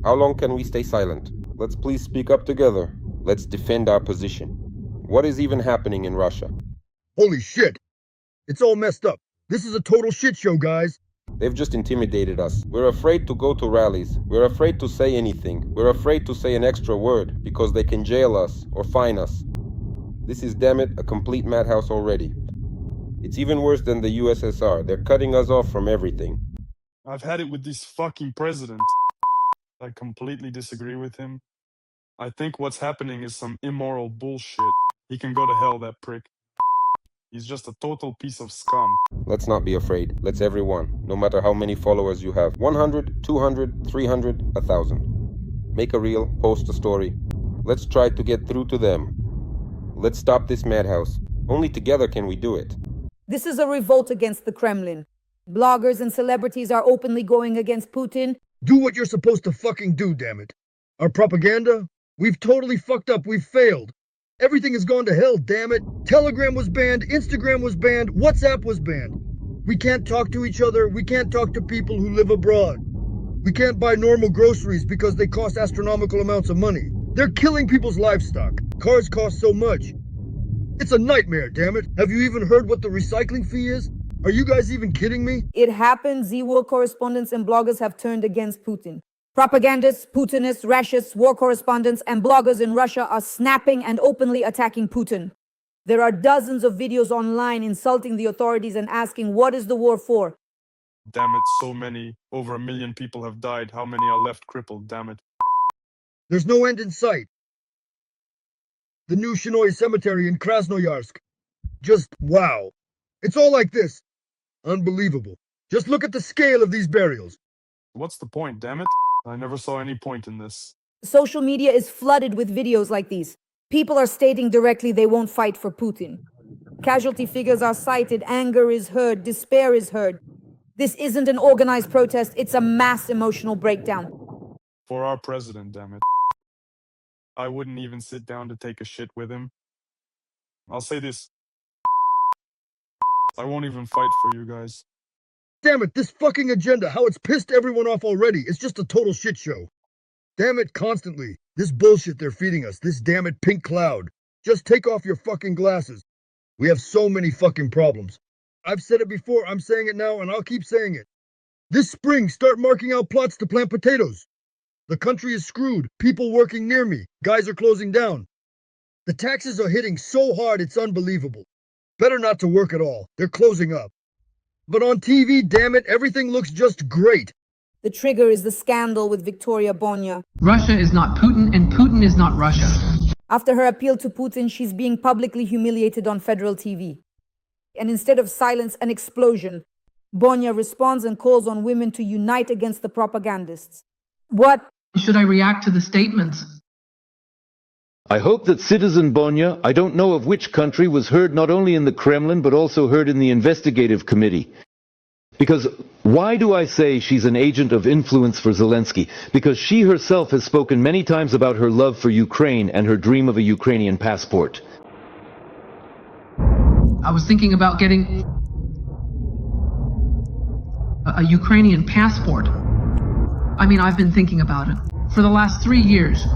How long can we stay silent? Let's please speak up together. Let's defend our position. What is even happening in Russia? Holy shit! It's all messed up. This is a total shit show, guys. They've just intimidated us. We're afraid to go to rallies. We're afraid to say anything. We're afraid to say an extra word because they can jail us or fine us. This is, damn it, a complete madhouse already. It's even worse than the USSR. They're cutting us off from everything. I've had it with this fucking president. I completely disagree with him. I think what's happening is some immoral bullshit. He can go to hell, that prick. He's just a total piece of scum. Let's not be afraid. Let's everyone, no matter how many followers you have. 100, 200, 300, 1,000. Make a reel, post a story. Let's try to get through to them. Let's stop this madhouse. Only together can we do it. This is a revolt against the Kremlin. Bloggers and celebrities are openly going against Putin. Do what you're supposed to fucking do, damn it. Our propaganda? We've totally fucked up. We've failed. Everything has gone to hell, damn it. Telegram was banned, Instagram was banned, WhatsApp was banned. We can't talk to each other. We can't talk to people who live abroad. We can't buy normal groceries because they cost astronomical amounts of money. They're killing people's livestock. Cars cost so much. It's a nightmare, damn it. Have you even heard what the recycling fee is? Are you guys even kidding me? It happened. Z-War correspondents and bloggers have turned against Putin. Propagandists, Putinists, racists, war correspondents, and bloggers in Russia are snapping and openly attacking Putin. There are dozens of videos online insulting the authorities and asking, what is the war for? Damn it, so many. Over 1 million people have died. How many are left crippled, damn it? There's no end in sight. The new Shinoi cemetery in Krasnoyarsk. Just wow. It's all like this. Unbelievable. Just look at the scale of these burials. What's the point, damn it? I never saw any point in this. Social media is flooded with videos like these. People are stating directly they won't fight for Putin. Casualty figures are cited, anger is heard, despair is heard. This isn't an organized protest, it's a mass emotional breakdown. For our president, damn it. I wouldn't even sit down to take a shit with him. I'll say this. I won't even fight for you guys. Damn it, this fucking agenda, how it's pissed everyone off already. It's just a total shit show. Damn it, constantly. This bullshit they're feeding us, this damn it pink cloud. Just take off your fucking glasses. We have so many fucking problems. I've said it before, I'm saying it now, and I'll keep saying it. This spring, start marking out plots to plant potatoes. The country is screwed. People working near me. Guys are closing down. The taxes are hitting so hard it's unbelievable. Better not to work at all. They're closing up. But on TV, damn it, everything looks just great. The trigger is the scandal with Victoria Boni. Russia is not Putin, and Putin is not Russia. After her appeal to Putin, she's being publicly humiliated on federal TV. And instead of silence and explosion, Boni responds and calls on women to unite against the propagandists. What should I react to the statements? I hope that Citizen Boni, I don't know of which country, was heard not only in the Kremlin but also heard in the investigative committee. Because why do I say she's an agent of influence for Zelensky? Because she herself has spoken many times about her love for Ukraine and her dream of a Ukrainian passport. I was thinking about getting a Ukrainian passport. I mean, I've been thinking about it for the last 3 years.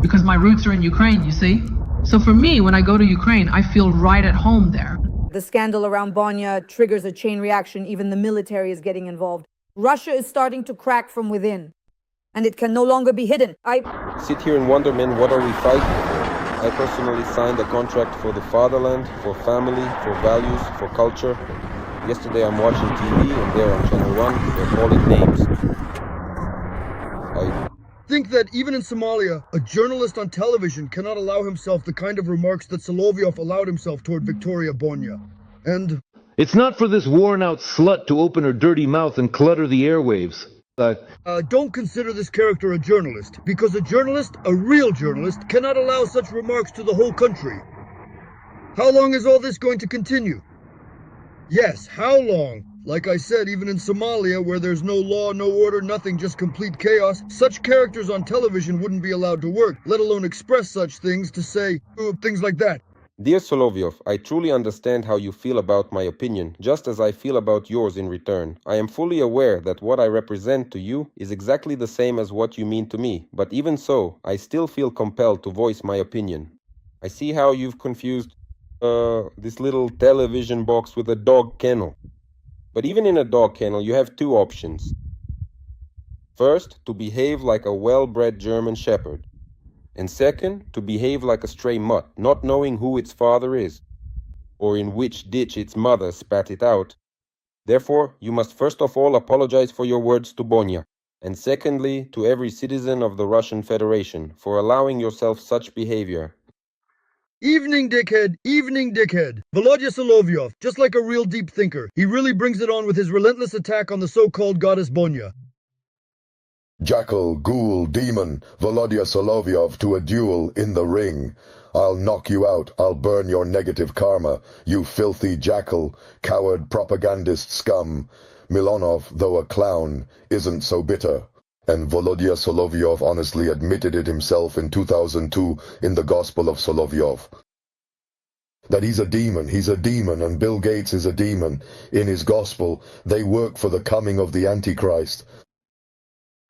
Because my roots are in Ukraine, you see? So for me, when I go to Ukraine, I feel right at home there. The scandal around Boni triggers a chain reaction. Even the military is getting involved. Russia is starting to crack from within. And it can no longer be hidden. I sit here and wonder, man, what are we fighting for? I personally signed a contract for the fatherland, for family, for values, for culture. Yesterday I'm watching TV and there on Channel 1, they're calling names. I think that even in Somalia, a journalist on television cannot allow himself the kind of remarks that Solovyov allowed himself toward Victoria Boni. And it's not for this worn-out slut to open her dirty mouth and clutter the airwaves. Don't consider this character a journalist, because a journalist, a real journalist, cannot allow such remarks to the whole country. How long is all this going to continue? Yes, how long? Like I said, even in Somalia, where there's no law, no order, nothing, just complete chaos, such characters on television wouldn't be allowed to work, let alone express such things to say things like that. Dear Solovyov, I truly understand how you feel about my opinion, just as I feel about yours in return. I am fully aware that what I represent to you is exactly the same as what you mean to me, but even so, I still feel compelled to voice my opinion. I see how you've confused this little television box with a dog kennel. But even in a dog kennel, you have two options. First, to behave like a well-bred German shepherd. And second, to behave like a stray mutt, not knowing who its father is, or in which ditch its mother spat it out. Therefore, you must first of all apologize for your words to Bonya, and secondly, to every citizen of the Russian Federation, for allowing yourself such behavior. Evening, dickhead. Evening, dickhead. Volodya Solovyov, just like a real deep thinker. He really brings it on with his relentless attack on the so-called goddess Bonya. Jackal, ghoul, demon, Volodya Solovyov to a duel in the ring. I'll knock you out, I'll burn your negative karma, you filthy jackal, coward propagandist scum. Milonov, though a clown, isn't so bitter. And Volodya Solovyov honestly admitted it himself in 2002 in the Gospel of Solovyov. That he's a demon, and Bill Gates is a demon. In his Gospel, they work for the coming of the Antichrist.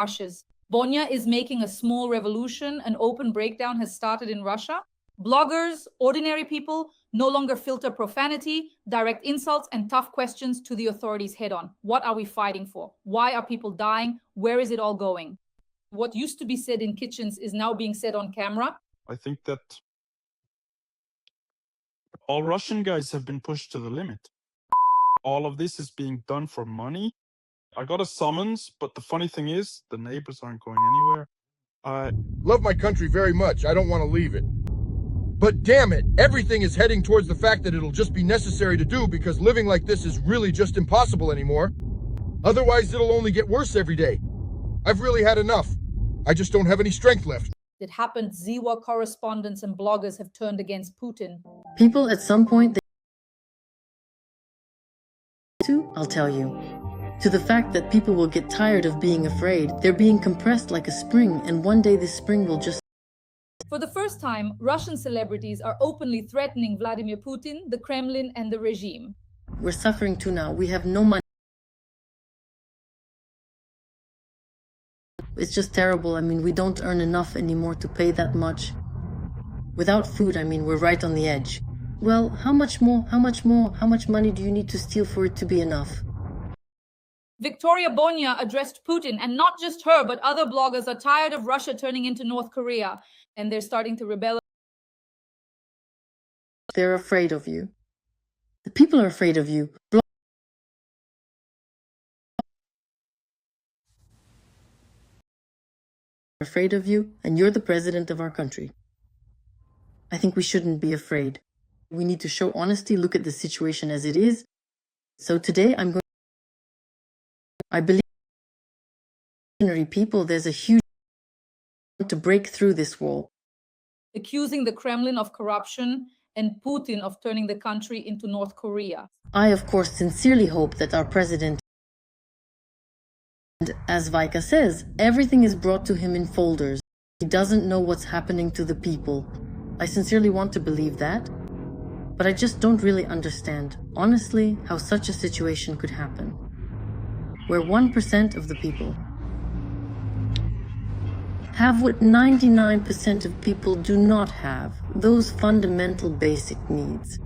Ashes. Bonya is making a small revolution. An open breakdown has started in Russia. Bloggers, ordinary people, no longer filter profanity, direct insults, and tough questions to the authorities head on. What are we fighting for? Why are people dying? Where is it all going? What used to be said in kitchens is now being said on camera. I think that all Russian guys have been pushed to the limit. All of this is being done for money. I got a summons, but the funny thing is, the neighbors aren't going anywhere. I love my country very much. I don't want to leave it. But damn it, everything is heading towards the fact that it'll just be necessary to do because living like this is really just impossible anymore. Otherwise, it'll only get worse every day. I've really had enough. I just don't have any strength left. It happened. Ziwa correspondents and bloggers have turned against Putin. People at some point, I'll tell you. To the fact that people will get tired of being afraid. They're being compressed like a spring, and one day this spring will just... For the first time, Russian celebrities are openly threatening Vladimir Putin, the Kremlin, and the regime. We're suffering too now. We have no money. It's just terrible. I mean, we don't earn enough anymore to pay that much. Without food, I mean, we're right on the edge. Well, how much more? How much more? How much money do you need to steal for it to be enough? Victoria Boni addressed Putin, and not just her, but other bloggers are tired of Russia turning into North Korea, and they're starting to rebel. They're afraid of you. The people are afraid of you. Afraid of you, and you're the president of our country. I think we shouldn't be afraid. We need to show honesty, look at the situation as it is. So today I believe people, there's a huge to break through this wall. Accusing the Kremlin of corruption and Putin of turning the country into North Korea. I, of course, sincerely hope that our president, and as Vika says, everything is brought to him in folders. He doesn't know what's happening to the people. I sincerely want to believe that, but I just don't really understand, honestly, how such a situation could happen. Where 1% of the people have what 99% of people do not have, those fundamental basic needs.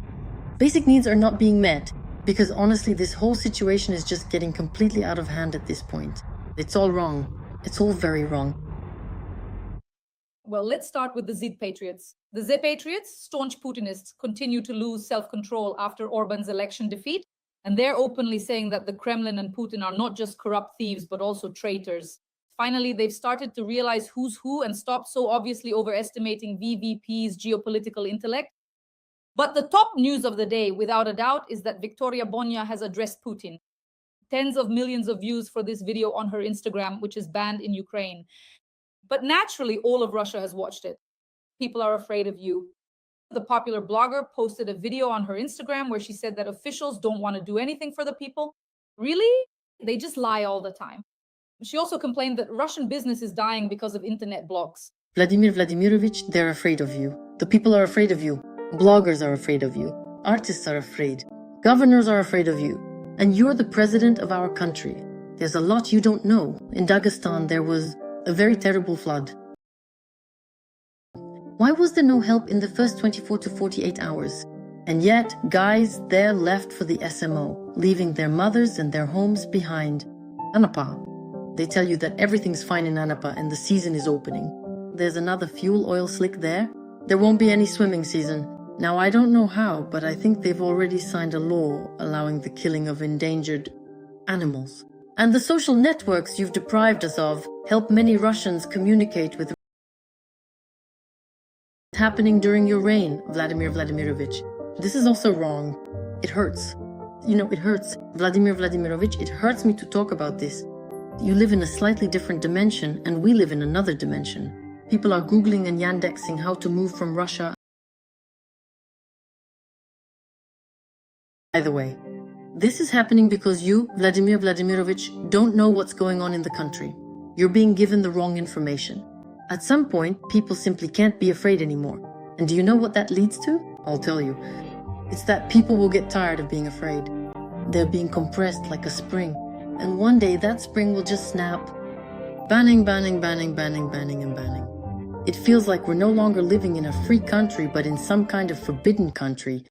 Basic needs are not being met because honestly, this whole situation is just getting completely out of hand at this point. It's all wrong. It's all very wrong. Well, let's start with the Z Patriots. The Z Patriots, staunch Putinists, continue to lose self-control after Orban's election defeat, and they're openly saying that the Kremlin and Putin are not just corrupt thieves, but also traitors. Finally, they've started to realize who's who and stop so obviously overestimating VVP's geopolitical intellect. But the top news of the day, without a doubt, is that Victoria Boni has addressed Putin. Tens of millions of views for this video on her Instagram, which is banned in Ukraine. But naturally, all of Russia has watched it. People are afraid of you. The popular blogger posted a video on her Instagram where she said that officials don't want to do anything for the people. Really? They just lie all the time. She also complained that Russian business is dying because of internet blogs. Vladimir Vladimirovich, they're afraid of you. The people are afraid of you. Bloggers are afraid of you. Artists are afraid. Governors are afraid of you. And you're the president of our country. There's a lot you don't know. In Dagestan, there was a very terrible flood. Why was there no help in the first 24 to 48 hours? And yet, guys there left for the SMO, leaving their mothers and their homes behind. Anapa. They tell you that everything's fine in Anapa and the season is opening. There's another fuel oil slick there. There won't be any swimming season. Now, I don't know how, but I think they've already signed a law allowing the killing of endangered animals. And the social networks you've deprived us of help many Russians communicate with happening during your reign, Vladimir Vladimirovich. This is also wrong. It hurts. You know, it hurts. Vladimir Vladimirovich, it hurts me to talk about this. You live in a slightly different dimension, and we live in another dimension. People are Googling and Yandexing how to move from Russia. By the way, this is happening because you, Vladimir Vladimirovich, don't know what's going on in the country. You're being given the wrong information. At some point, people simply can't be afraid anymore. And do you know what that leads to? I'll tell you. It's that people will get tired of being afraid. They're being compressed like a spring. And one day that spring will just snap. Banning, banning, banning, banning, banning, and banning. It feels like we're no longer living in a free country, but in some kind of forbidden country.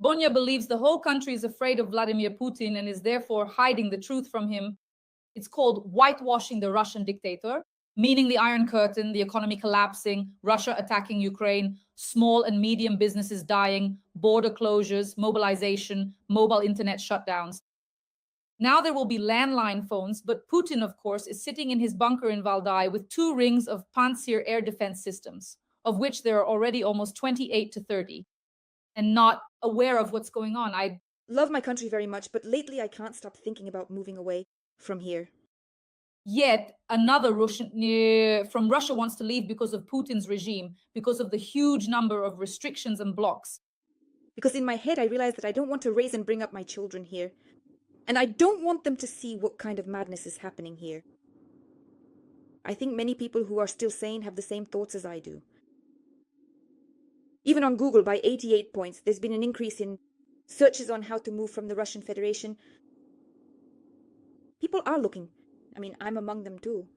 Bonya believes the whole country is afraid of Vladimir Putin and is therefore hiding the truth from him. It's called whitewashing the Russian dictator, meaning the Iron Curtain, the economy collapsing, Russia attacking Ukraine, small and medium businesses dying, border closures, mobilization, mobile internet shutdowns. Now there will be landline phones, but Putin, of course, is sitting in his bunker in Valdai with 2 rings of Pantsir air defense systems, of which there are already almost 28 to 30, and not aware of what's going on. I love my country very much, but lately I can't stop thinking about moving away from here. Yet another Russian from Russia wants to leave because of Putin's regime, because of the huge number of restrictions and blocks. Because in my head I realize that I don't want to raise and bring up my children here. And I don't want them to see what kind of madness is happening here. I think many people who are still sane have the same thoughts as I do. Even on Google, by 88 points, there's been an increase in searches on how to move from the Russian Federation. People are looking. I mean, I'm among them too.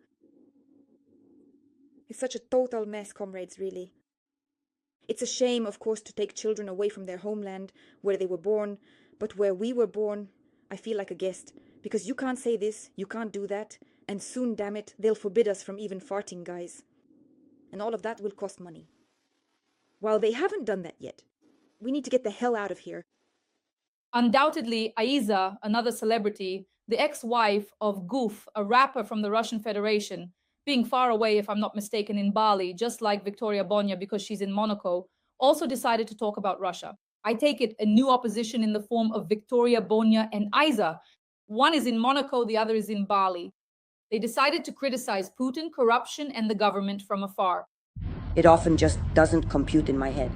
It's such a total mess, comrades, really. It's a shame, of course, to take children away from their homeland, where they were born, but where we were born, I feel like a guest, because you can't say this, you can't do that, and soon, damn it, they'll forbid us from even farting, guys. And all of that will cost money. While they haven't done that yet, we need to get the hell out of here. Undoubtedly, Aiza, another celebrity, the ex-wife of Goof, a rapper from the Russian Federation, being far away, if I'm not mistaken, in Bali, just like Victoria Boni because she's in Monaco, also decided to talk about Russia. I take it a new opposition in the form of Victoria Boni and Aiza. One is in Monaco, the other is in Bali. They decided to criticize Putin, corruption, and the government from afar. It often just doesn't compute in my head.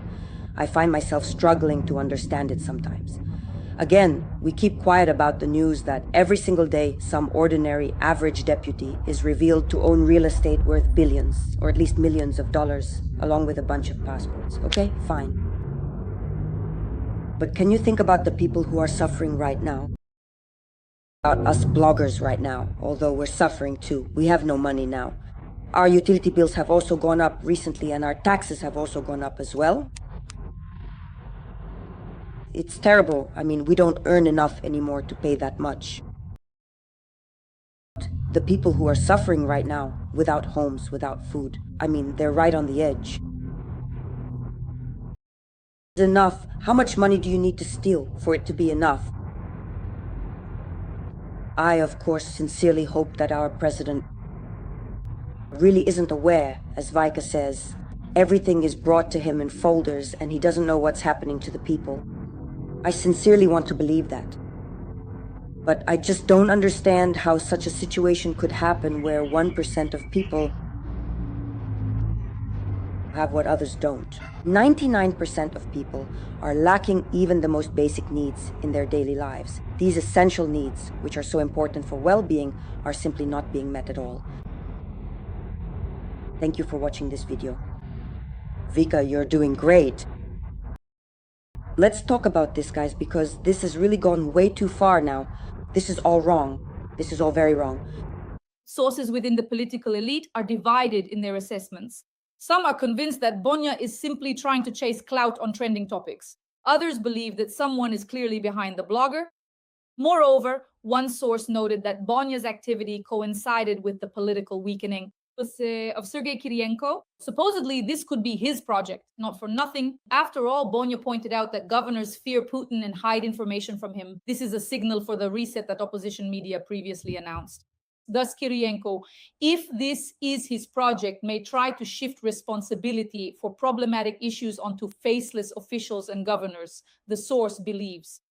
I find myself struggling to understand it sometimes. Again, we keep quiet about the news that every single day some ordinary, average deputy is revealed to own real estate worth billions, or at least millions of dollars, along with a bunch of passports. Okay, fine. But can you think about the people who are suffering right now? About us bloggers right now, although we're suffering too. We have no money now. Our utility bills have also gone up recently, and our taxes have also gone up as well. It's terrible. I mean, we don't earn enough anymore to pay that much. The people who are suffering right now, without homes, without food, I mean, they're right on the edge. Enough. How much money do you need to steal for it to be enough? I, of course, sincerely hope that our president really isn't aware, as Vika says. Everything is brought to him in folders and he doesn't know what's happening to the people. I sincerely want to believe that. But I just don't understand how such a situation could happen where 1% of people have what others don't. 99% of people are lacking even the most basic needs in their daily lives. These essential needs, which are so important for well-being, are simply not being met at all. Thank you for watching this video. Vika, you're doing great. Let's talk about this, guys, because this has really gone way too far now. This is all wrong. This is all very wrong. Sources within the political elite are divided in their assessments. Some are convinced that Bonia is simply trying to chase clout on trending topics. Others believe that someone is clearly behind the blogger. Moreover, one source noted that Bonia's activity coincided with the political weakening of Sergei Kirienko. Supposedly, this could be his project, not for nothing. After all, Bonia pointed out that governors fear Putin and hide information from him. This is a signal for the reset that opposition media previously announced. Thus, Kirienko, if this is his project, may try to shift responsibility for problematic issues onto faceless officials and governors, the source believes.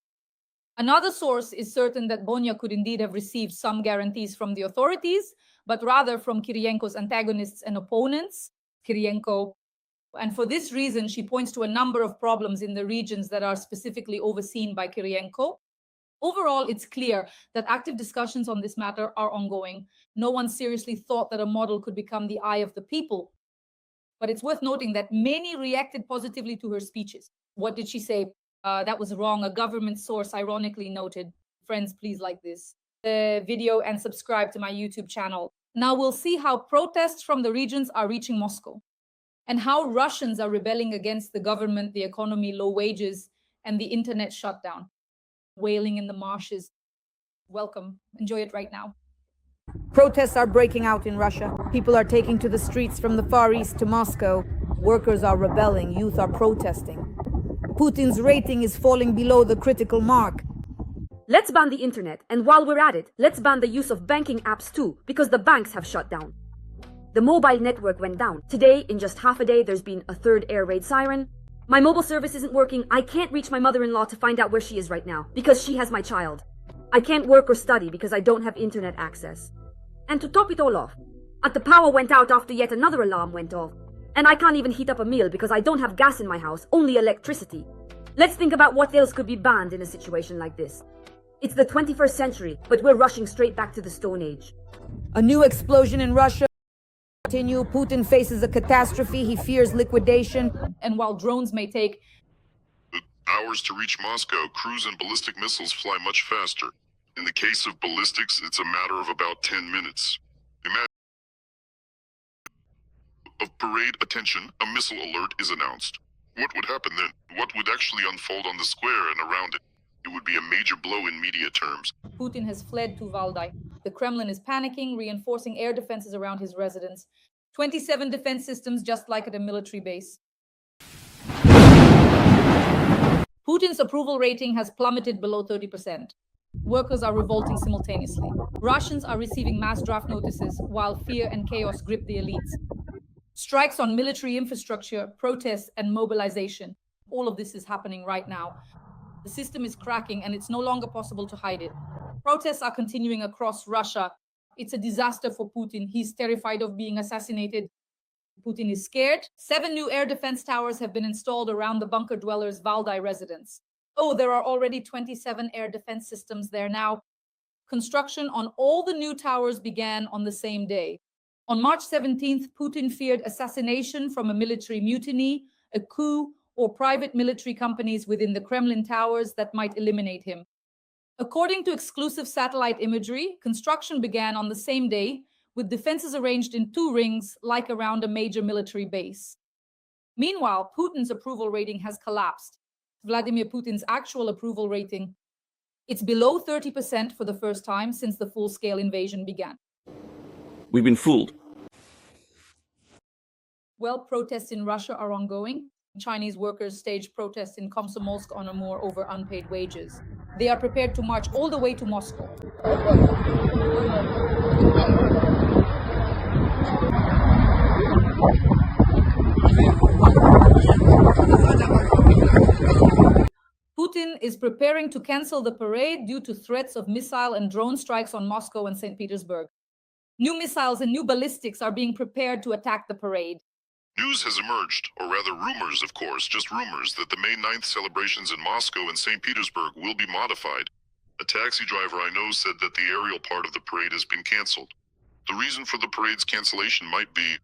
Another source is certain that Bonia could indeed have received some guarantees from the authorities, but rather from Kirienko's antagonists and opponents, Kirienko. And for this reason, she points to a number of problems in the regions that are specifically overseen by Kirienko. Overall, it's clear that active discussions on this matter are ongoing. No one seriously thought that a model could become the eye of the people. But it's worth noting that many reacted positively to her speeches. What did she say? That was wrong. A government source ironically noted. Friends, please like this video and subscribe to my YouTube channel. Now we'll see how protests from the regions are reaching Moscow and how Russians are rebelling against the government, the economy, low wages, and the internet shutdown. Wailing in the marshes. Welcome. Enjoy it right now. Protests are breaking out in Russia. People are taking to the streets from the Far East to Moscow. Workers are rebelling. Youth are protesting. Putin's rating is falling below the critical mark. Let's ban the internet, and while we're at it, let's ban the use of banking apps too, because the banks have shut down. The mobile network went down. Today, in just half a day, there's been a third air raid siren. My mobile service isn't working. I can't reach my mother-in-law to find out where she is right now, because she has my child. I can't work or study because I don't have internet access. And to top it all off, the power went out after yet another alarm went off. And I can't even heat up a meal because I don't have gas in my house, only electricity. Let's think about what else could be banned in a situation like this. It's the 21st century, but we're rushing straight back to the Stone Age. A new explosion in Russia. Continue. Putin faces a catastrophe. He fears liquidation. And while drones may take hours to reach Moscow, cruise and ballistic missiles fly much faster. In the case of ballistics, it's a matter of about 10 minutes. Imagine of parade attention, a missile alert is announced. What would happen then? What would actually unfold on the square and around it? It would be a major blow in media terms. Putin has fled to Valdai. The Kremlin is panicking, reinforcing air defenses around his residence. 27 defense systems just like at a military base. Putin's approval rating has plummeted below 30%. Workers are revolting simultaneously. Russians are receiving mass draft notices while fear and chaos grip the elites. Strikes on military infrastructure, protests, and mobilization. All of this is happening right now. The system is cracking and it's no longer possible to hide it. Protests are continuing across Russia. It's a disaster for Putin. He's terrified of being assassinated. Putin is scared. 7 new air defense towers have been installed around the bunker dwellers' Valdai residence. Oh, there are already 27 air defense systems there now. Construction on all the new towers began on the same day. On March 17th, Putin feared assassination from a military mutiny, a coup, or private military companies within the Kremlin towers that might eliminate him. According to exclusive satellite imagery, construction began on the same day, with defenses arranged in 2 rings like around a major military base. Meanwhile, Putin's approval rating has collapsed. Vladimir Putin's actual approval rating, it's below 30% for the first time since the full-scale invasion began. We've been fooled. Well, protests in Russia are ongoing. Chinese workers stage protests in Komsomolsk on Amur over unpaid wages. They are prepared to march all the way to Moscow. Putin is preparing to cancel the parade due to threats of missile and drone strikes on Moscow and St. Petersburg. New missiles and new ballistics are being prepared to attack the parade. News has emerged, or rather rumors, of course, just rumors, that the May 9th celebrations in Moscow and St. Petersburg will be modified. A taxi driver I know said that the aerial part of the parade has been canceled. The reason for the parade's cancellation might be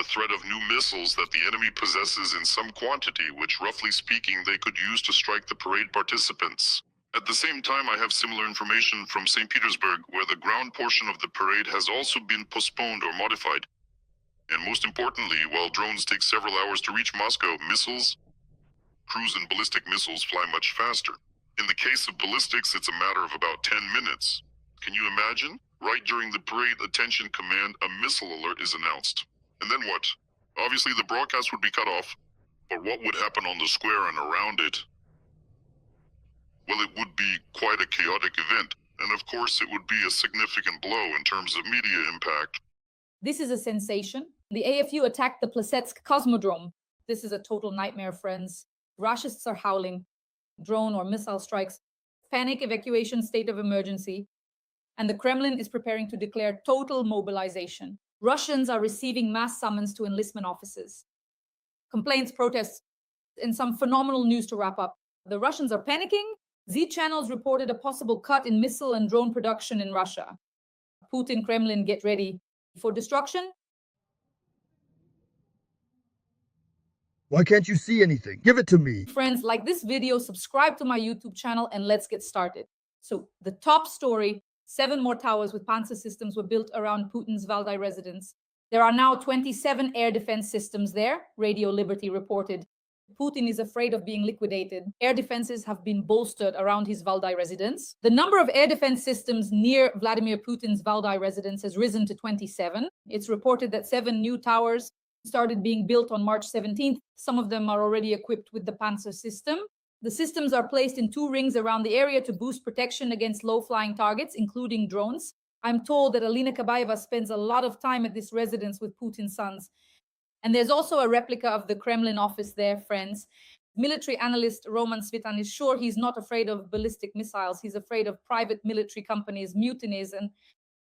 the threat of new missiles that the enemy possesses in some quantity, which roughly speaking they could use to strike the parade participants. At the same time, I have similar information from St. Petersburg, where the ground portion of the parade has also been postponed or modified. And most importantly, while drones take several hours to reach Moscow, missiles, cruise and ballistic missiles fly much faster. In the case of ballistics, it's a matter of about 10 minutes. Can you imagine? Right during the parade attention command, a missile alert is announced. And then what? Obviously the broadcast would be cut off, but what would happen on the square and around it? Well, it would be quite a chaotic event, and of course it would be a significant blow in terms of media impact. This is a sensation. The AFU attacked the Plesetsk Cosmodrome. This is a total nightmare, friends. Rashists are howling. Drone or missile strikes. Panic evacuation state of emergency. And the Kremlin is preparing to declare total mobilization. Russians are receiving mass summons to enlistment offices. Complaints, protests, and some phenomenal news to wrap up. The Russians are panicking. Z channels reported a possible cut in missile and drone production in Russia. Putin, Kremlin, get ready for destruction. Why can't you see anything? Give it to me. Friends, like this video, subscribe to my YouTube channel, and let's get started. So the top story, 7 more towers with Panzer systems were built around Putin's Valdai residence. There are now 27 air defense systems there, Radio Liberty reported. Putin is afraid of being liquidated. Air defenses have been bolstered around his Valdai residence. The number of air defense systems near Vladimir Putin's Valdai residence has risen to 27. It's reported that 7 new towers started being built on March 17th. Some of them are already equipped with the Panzer system. The systems are placed in 2 rings around the area to boost protection against low-flying targets, including drones. I'm told that Alina Kabayeva spends a lot of time at this residence with Putin's sons. And there's also a replica of the Kremlin office there, friends. Military analyst Roman Svitan is sure he's not afraid of ballistic missiles. He's afraid of private military companies, mutinies, and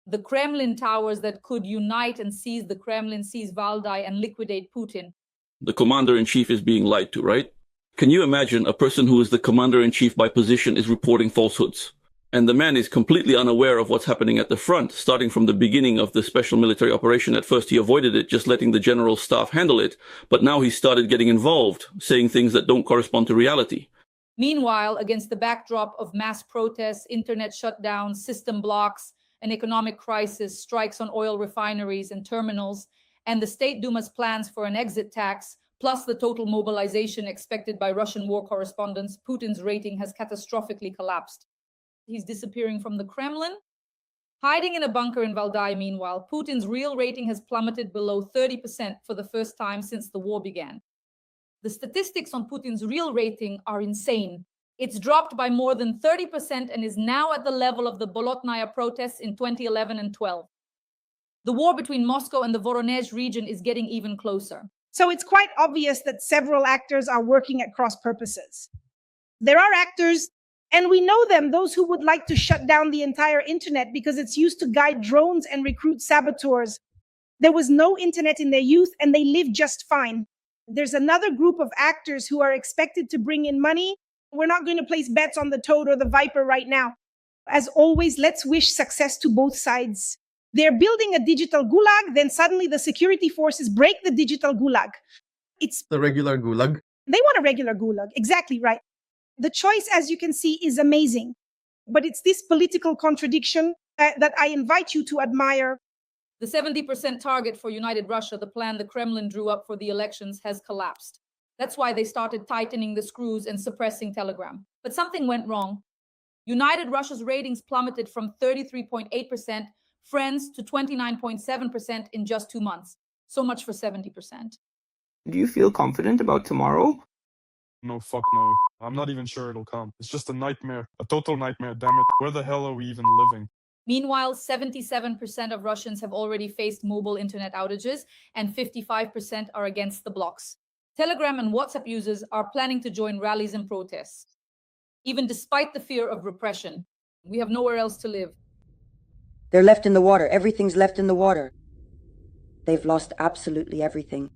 the Kremlin towers that could unite and seize the Kremlin, seize Valdai, and liquidate Putin. The commander-in-chief is being lied to, right? Can you imagine a person who is the commander-in-chief by position is reporting falsehoods? And the man is completely unaware of what's happening at the front, starting from the beginning of the special military operation. At first, he avoided it, just letting the general staff handle it. But now he started getting involved, saying things that don't correspond to reality. Meanwhile, against the backdrop of mass protests, internet shutdowns, system blocks, an economic crisis, strikes on oil refineries and terminals, and the State Duma's plans for an exit tax, plus the total mobilization expected by Russian war correspondents, Putin's rating has catastrophically collapsed. He's disappearing from the Kremlin. Hiding in a bunker in Valdai, meanwhile, Putin's real rating has plummeted below 30% for the first time since the war began. The statistics on Putin's real rating are insane. It's dropped by more than 30% and is now at the level of the Bolotnaya protests in 2011 and 12. The war between Moscow and the Voronezh region is getting even closer. So it's quite obvious that several actors are working at cross purposes. There are actors, and we know them, those who would like to shut down the entire internet because it's used to guide drones and recruit saboteurs. There was no internet in their youth and they lived just fine. There's another group of actors who are expected to bring in money. We're not going to place bets on the Toad or the Viper right now. As always, let's wish success to both sides. They're building a digital gulag, then suddenly the security forces break the digital gulag. It's the regular gulag. They want a regular gulag, exactly right. The choice, as you can see, is amazing. But it's this political contradiction that I invite you to admire. The 70% target for United Russia, the plan the Kremlin drew up for the elections, has collapsed. That's why they started tightening the screws and suppressing Telegram. But something went wrong. United Russia's ratings plummeted from 33.8%, friends, to 29.7% in just 2 months. So much for 70%. Do you feel confident about tomorrow? No, fuck no. I'm not even sure it'll come. It's just a nightmare. A total nightmare, damn it. Where the hell are we even living? Meanwhile, 77% of Russians have already faced mobile internet outages, and 55% are against the blocks. Telegram and WhatsApp users are planning to join rallies and protests. Even despite the fear of repression, we have nowhere else to live. They're left in the water. Everything's left in the water. They've lost absolutely everything.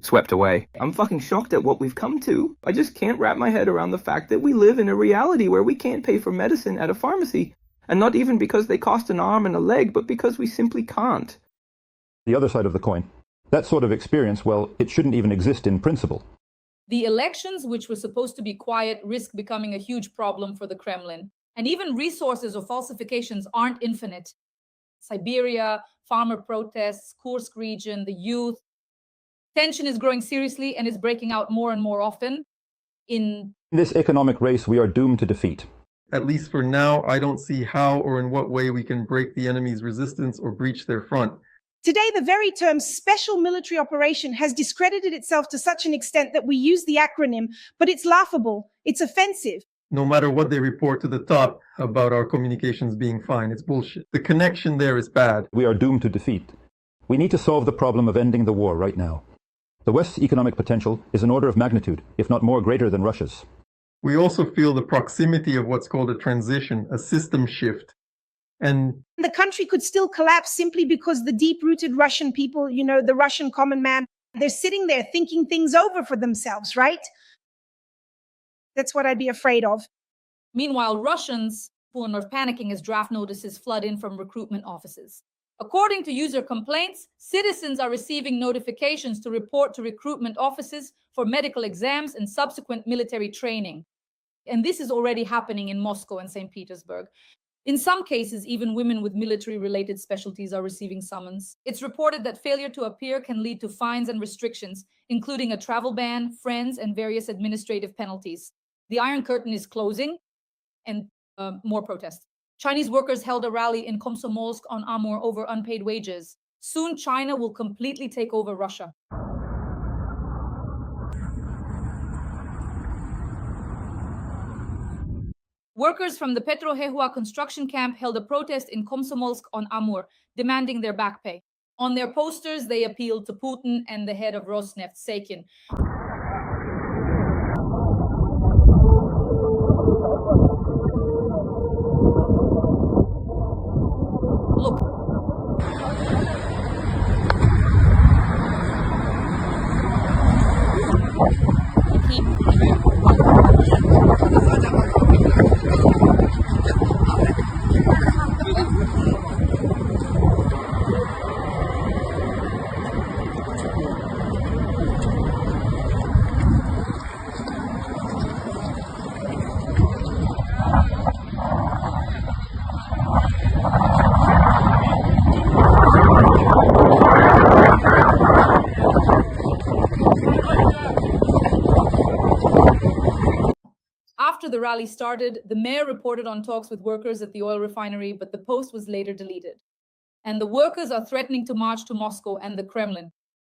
Swept away. I'm fucking shocked at what we've come to. I just can't wrap my head around the fact that we live in a reality where we can't pay for medicine at a pharmacy. And not even because they cost an arm and a leg, but because we simply can't. The other side of the coin. That sort of experience, well, it shouldn't even exist in principle. The elections, which were supposed to be quiet, risk becoming a huge problem for the Kremlin. And even resources or falsifications aren't infinite. Siberia, farmer protests, Kursk region, the youth. Tension is growing seriously and is breaking out more and more often. In this economic race, we are doomed to defeat. At least for now, I don't see how or in what way we can break the enemy's resistance or breach their front. Today, the very term special military operation has discredited itself to such an extent that we use the acronym, but it's laughable, it's offensive. No matter what they report to the top about our communications being fine, it's bullshit. The connection there is bad. We are doomed to defeat. We need to solve the problem of ending the war right now. The West's economic potential is an order of magnitude, if not more, greater than Russia's. We also feel the proximity of what's called a transition, a system shift. And the country could still collapse simply because the deep-rooted Russian people, the Russian common man, they're sitting there thinking things over for themselves, right? That's what I'd be afraid of. Meanwhile, Russians who are panicking as draft notices flood in from recruitment offices. According to user complaints, citizens are receiving notifications to report to recruitment offices for medical exams and subsequent military training. And this is already happening in Moscow and St. Petersburg. In some cases, even women with military-related specialties are receiving summons. It's reported that failure to appear can lead to fines and restrictions, including a travel ban, friends, and various administrative penalties. The Iron Curtain is closing, and more protests. Chinese workers held a rally in Komsomolsk on Amur over unpaid wages. Soon, China will completely take over Russia. Workers from the Petrohehua construction camp held a protest in Komsomolsk on Amur, demanding their back pay. On their posters, they appealed to Putin and the head of Rosneft, Sekin. Look. After the rally started, the mayor reported on talks with workers at the oil refinery, but the post was later deleted. And the workers are threatening to march to Moscow and the Kremlin.